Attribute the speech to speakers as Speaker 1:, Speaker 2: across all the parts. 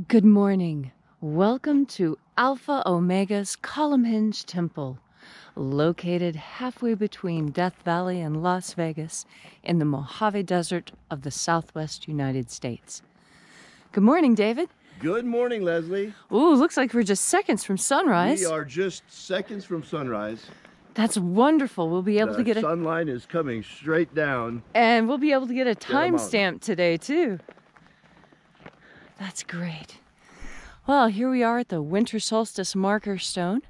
Speaker 1: Good morning. Welcome to Alpha Omega's Columnhenge Temple, located halfway between Death Valley and Las Vegas in the Mojave Desert of the Southwest United States. Good morning, David.
Speaker 2: Good morning, Leslie.
Speaker 1: Ooh, looks like we're just seconds from sunrise.
Speaker 2: We are just seconds from sunrise.
Speaker 1: That's wonderful. We'll be able to get
Speaker 2: The sunlight is coming straight down.
Speaker 1: And we'll be able to get a timestamp today, too. That's great. Well, here we are at the winter solstice marker stone.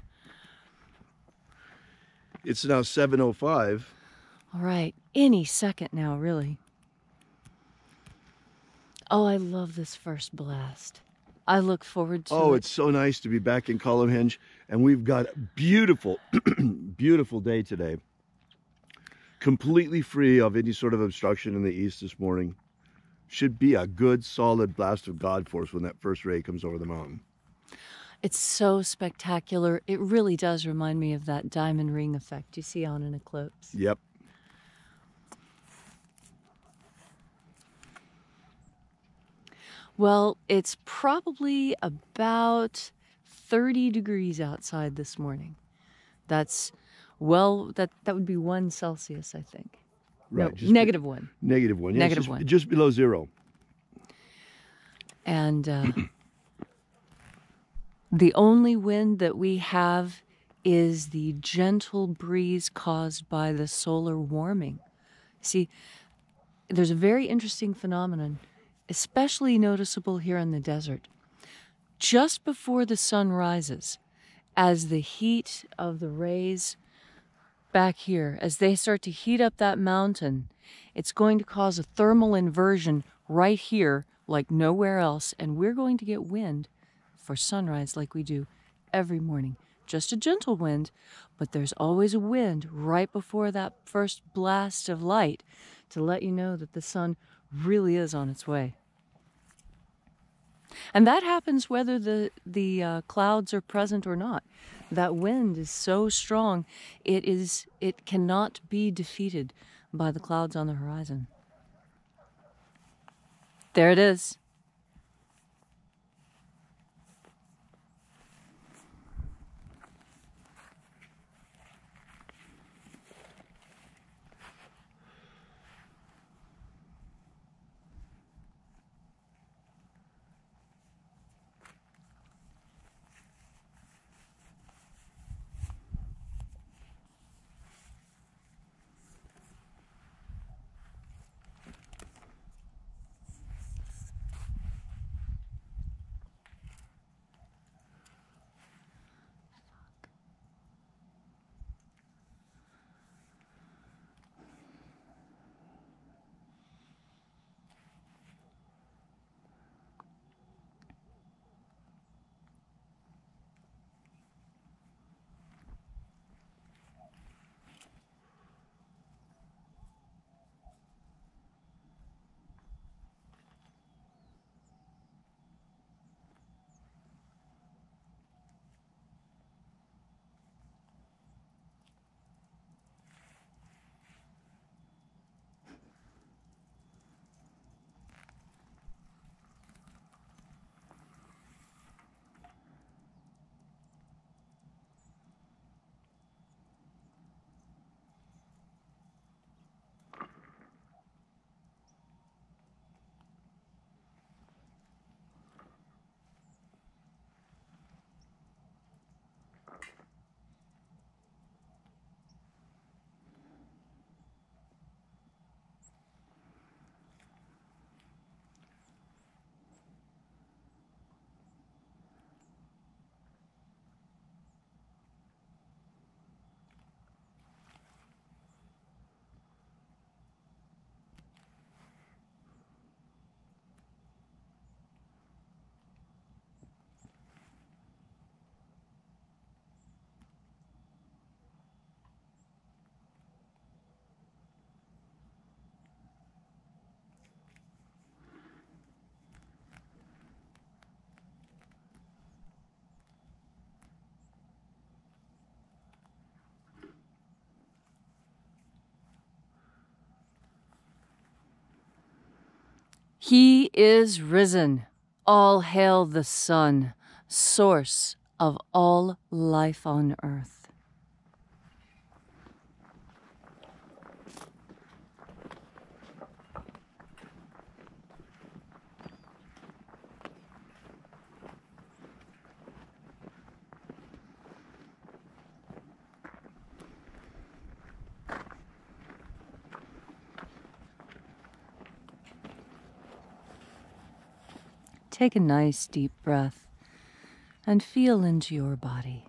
Speaker 2: It's now 7:05.
Speaker 1: All right, any second now, really. Oh, I love this first blast. I look forward to it.
Speaker 2: Oh, it's so nice to be back in Columnhenge, and we've got a beautiful, beautiful day today. Completely free of any sort of obstruction in the east this morning. Should be a good, solid blast of God force when that first ray comes over the mountain.
Speaker 1: It's so spectacular. It really does remind me of that diamond ring effect you see on an eclipse.
Speaker 2: Yep.
Speaker 1: Well, it's probably about 30 degrees outside this morning. That's, well, that would be 1 Celsius, I think.
Speaker 2: Right.
Speaker 1: No, -1.
Speaker 2: -1.
Speaker 1: Yeah, -1.
Speaker 2: Just below zero.
Speaker 1: And the only wind that we have is the gentle breeze caused by the solar warming. See, there's a very interesting phenomenon, especially noticeable here in the desert. Just before the sun rises, as the heat of the rays back here, as they start to heat up that mountain, it's going to cause a thermal inversion right here like nowhere else, and we're going to get wind for sunrise like we do every morning. Just a gentle wind, but there's always a wind right before that first blast of light to let you know that the sun really is on its way. And that happens whether the clouds are present or not. That wind is so strong, it cannot be defeated by the clouds on the horizon. There it is. He is risen. All hail the sun, source of all life on earth. Take a nice deep breath and feel into your body.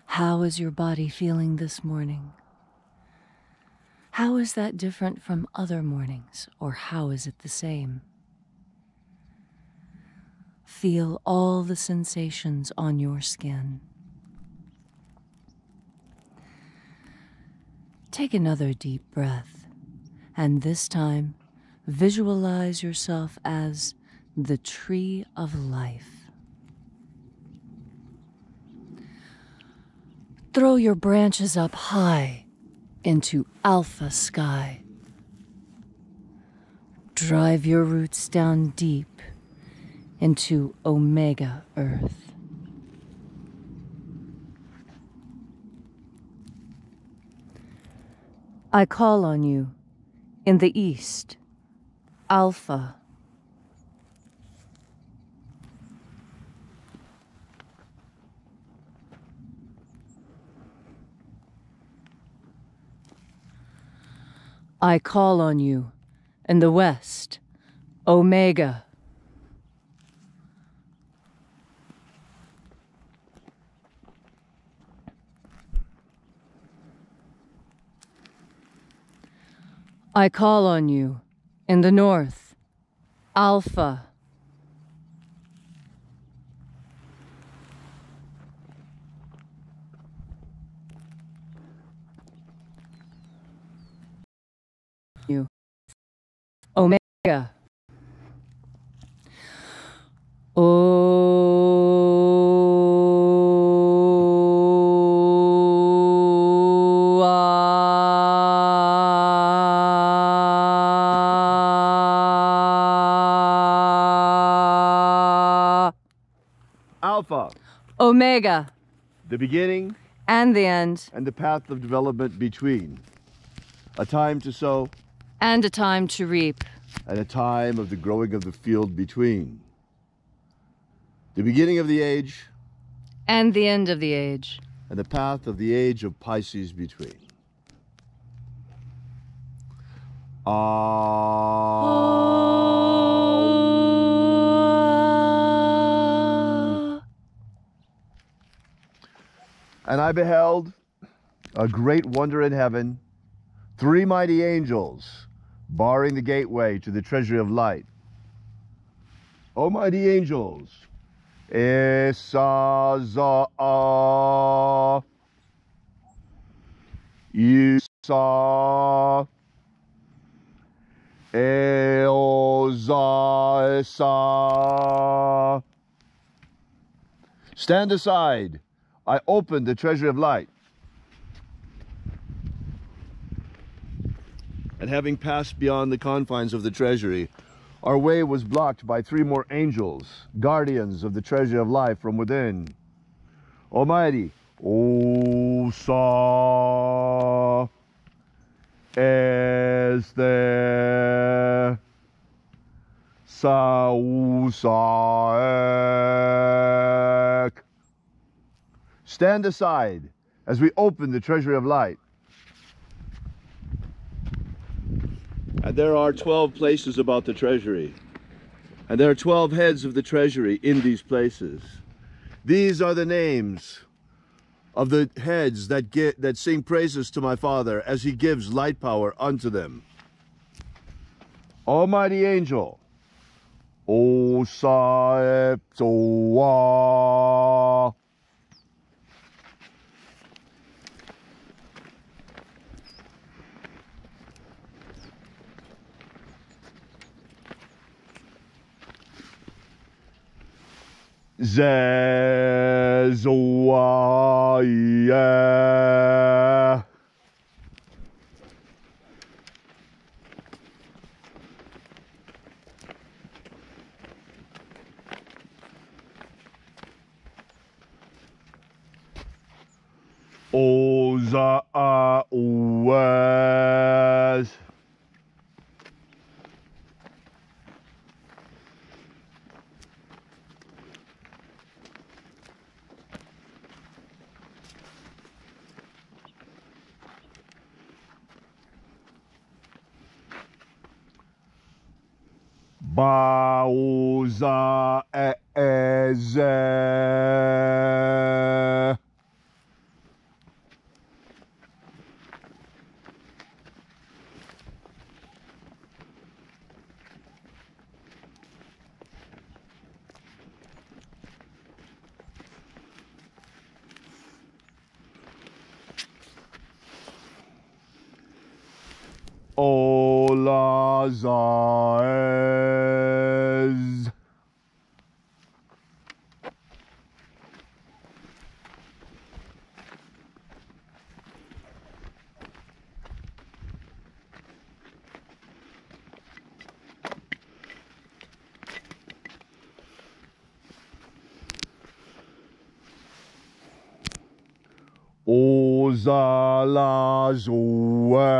Speaker 1: How is your body feeling this morning? How is that different from other mornings, or how is it the same? Feel all the sensations on your skin. Take another deep breath, and this time visualize yourself as the tree of life. Throw your branches up high into Alpha sky. Drive your roots down deep into Omega earth. I call on you in the east, Alpha. I call on you in the west, Omega. I call on you in the north, Alpha. You, Omega.
Speaker 2: Alpha,
Speaker 1: Omega,
Speaker 2: the beginning
Speaker 1: and the end,
Speaker 2: and the path of development between. A time to sow
Speaker 1: and a time to reap,
Speaker 2: and a time of the growing of the field between. The beginning of the age
Speaker 1: and the end of the age,
Speaker 2: and the path of the age of Pisces between. And I beheld a great wonder in heaven, 3 mighty angels barring the gateway to the Treasury of Light. O mighty angels, Esaza, Isa, Eoza, Esa. Stand aside. I opened the Treasury of Light. And having passed beyond the confines of the treasury, our way was blocked by 3 more angels, guardians of the treasury of life from within. Almighty, Osa, Este, Sausaek. Stand aside as we open the treasury of light. And there are 12 places about the treasury. And there are 12 heads of the treasury in these places. These are the names of the heads that sing praises to my Father as he gives light power unto them. Almighty angel, Osaeptoa. Zezoaya. Oza Wes. Bauza Eze. Ola Zaez. Ozalazue.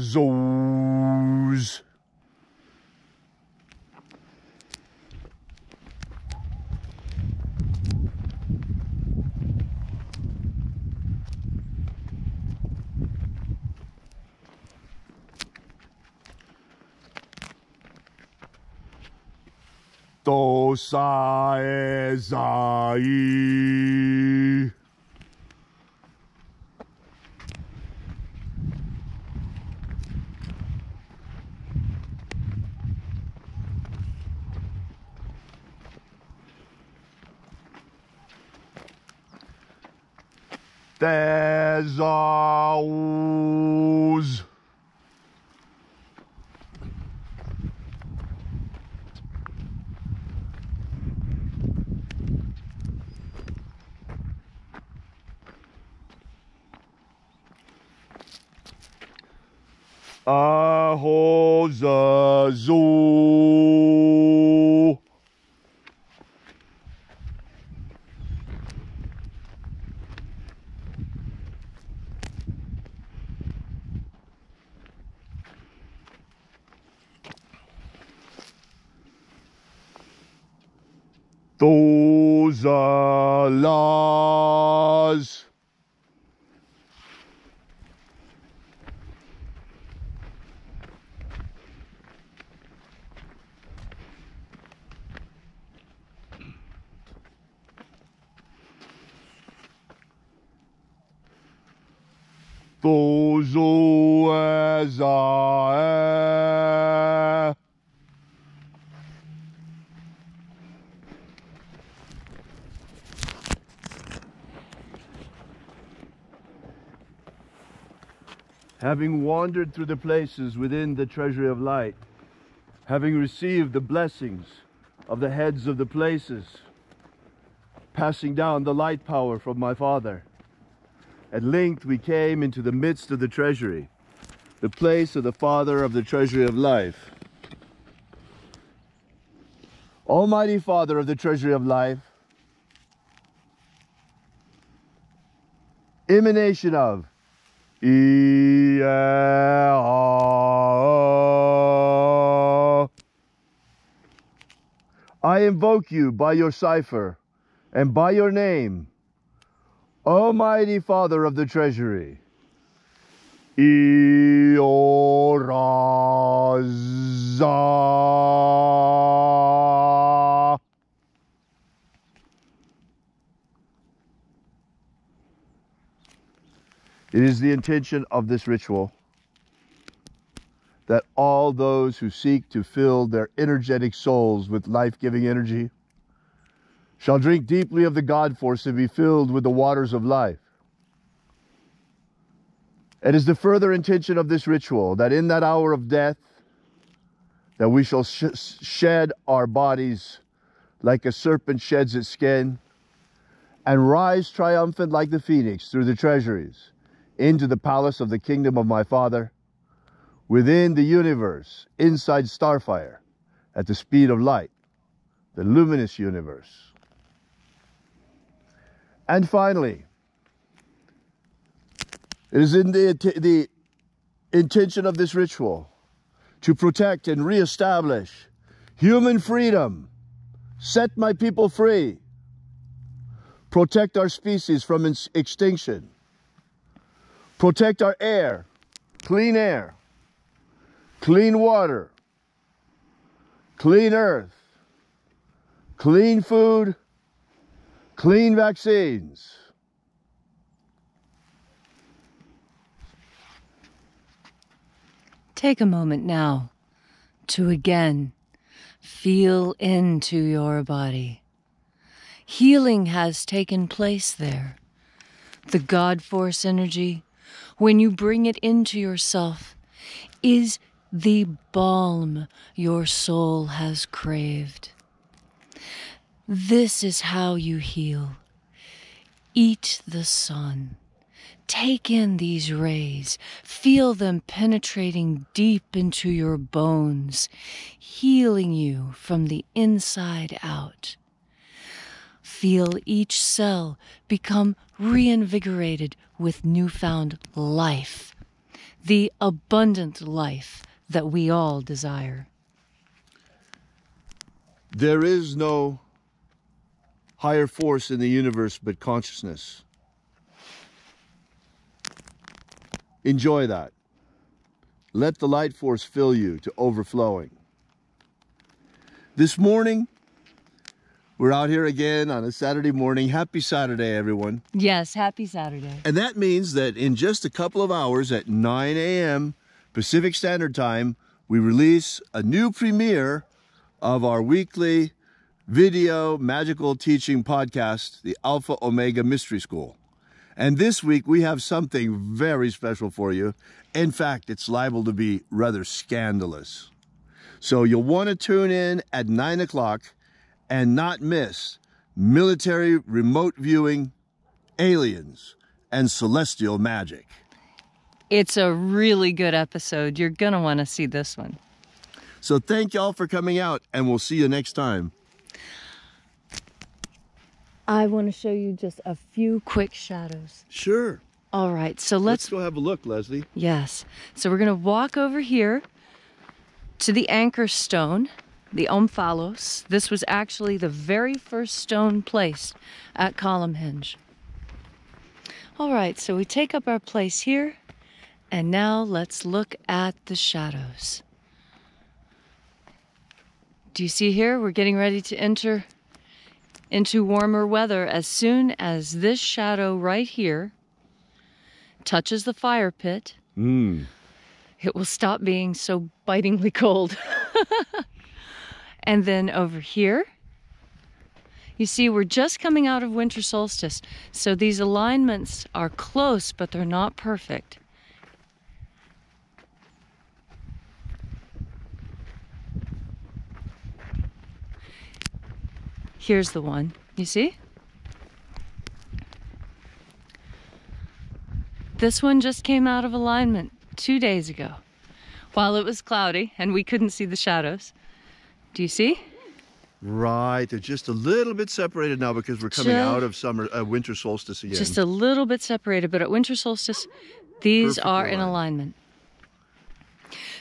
Speaker 2: Zaazos. Tosaezai. Thesaus. Ahozazo. Those are laws. Those as I. Having wandered through the places within the Treasury of Light, having received the blessings of the heads of the places, passing down the light power from my Father, at length we came into the midst of the treasury, the place of the Father of the Treasury of Life. Almighty Father of the Treasury of Life, emanation of I invoke you by your cipher and by your name, Almighty Father of the Treasury. Ioraza. It is the intention of this ritual that all those who seek to fill their energetic souls with life-giving energy shall drink deeply of the God force and be filled with the waters of life. It is the further intention of this ritual that in that hour of death, that we shall shed our bodies like a serpent sheds its skin, and rise triumphant like the phoenix through the treasuries into the palace of the kingdom of my Father, within the universe, inside starfire, at the speed of light, the luminous universe. And finally, it is in the intention of this ritual to protect and reestablish human freedom, set my people free, protect our species from extinction, protect our air, clean water, clean earth, clean food, clean vaccines.
Speaker 1: Take a moment now to again feel into your body. Healing has taken place there. The God Force energy, when you bring it into yourself, is the balm your soul has craved. This is how you heal. Eat the sun. Take in these rays. Feel them penetrating deep into your bones, healing you from the inside out. Feel each cell become reinvigorated with newfound life, the abundant life that we all desire.
Speaker 2: There is no higher force in the universe but consciousness. Enjoy that. Let the light force fill you to overflowing. This morning, we're out here again on a Saturday morning. Happy Saturday, everyone.
Speaker 1: Yes, happy Saturday.
Speaker 2: And that means that in just a couple of hours at 9 a.m. Pacific Standard Time, we release a new premiere of our weekly video magical teaching podcast, the Alpha Ωmega Mystery School. And this week we have something very special for you. In fact, it's liable to be rather scandalous. So you'll want to tune in at 9 o'clock and not miss military remote viewing, aliens, and celestial magic.
Speaker 1: It's a really good episode. You're going to want to see this one.
Speaker 2: So thank y'all for coming out, and we'll see you next time.
Speaker 1: I want to show you just a few quick shadows.
Speaker 2: Sure.
Speaker 1: All right, so
Speaker 2: Let's go have a look, Leslie.
Speaker 1: Yes. So we're going to walk over here to the anchor stone, the Omphalos. This was actually the very first stone placed at Columnhenge. All right, so we take up our place here, and now let's look at the shadows. Do you see here? We're getting ready to enter into warmer weather. As soon as this shadow right here touches the fire pit, it will stop being so bitingly cold. And then over here, you see we're just coming out of winter solstice, so these alignments are close, but they're not perfect. Here's the one, you see? This one just came out of alignment 2 days ago, while it was cloudy and we couldn't see the shadows. Do you see?
Speaker 2: Right, they're just a little bit separated now because we're coming out of winter solstice again.
Speaker 1: Just a little bit separated, but at winter solstice, these are in alignment.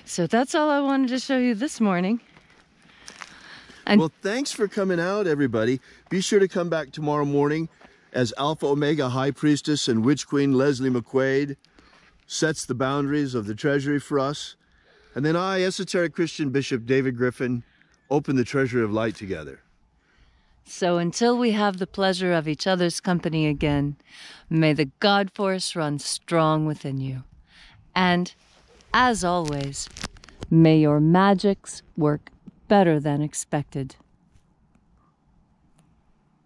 Speaker 1: So that's all I wanted to show you this morning. And
Speaker 2: well, thanks for coming out, everybody. Be sure to come back tomorrow morning as Alpha Ωmega High Priestess and Witch Queen Leslie McQuade sets the boundaries of the Treasury for us. And then I, Esoteric Christian Bishop David Griffin, open the Treasury of Light together.
Speaker 1: So until we have the pleasure of each other's company again, may the God Force run strong within you. And, as always, may your magics work better than expected.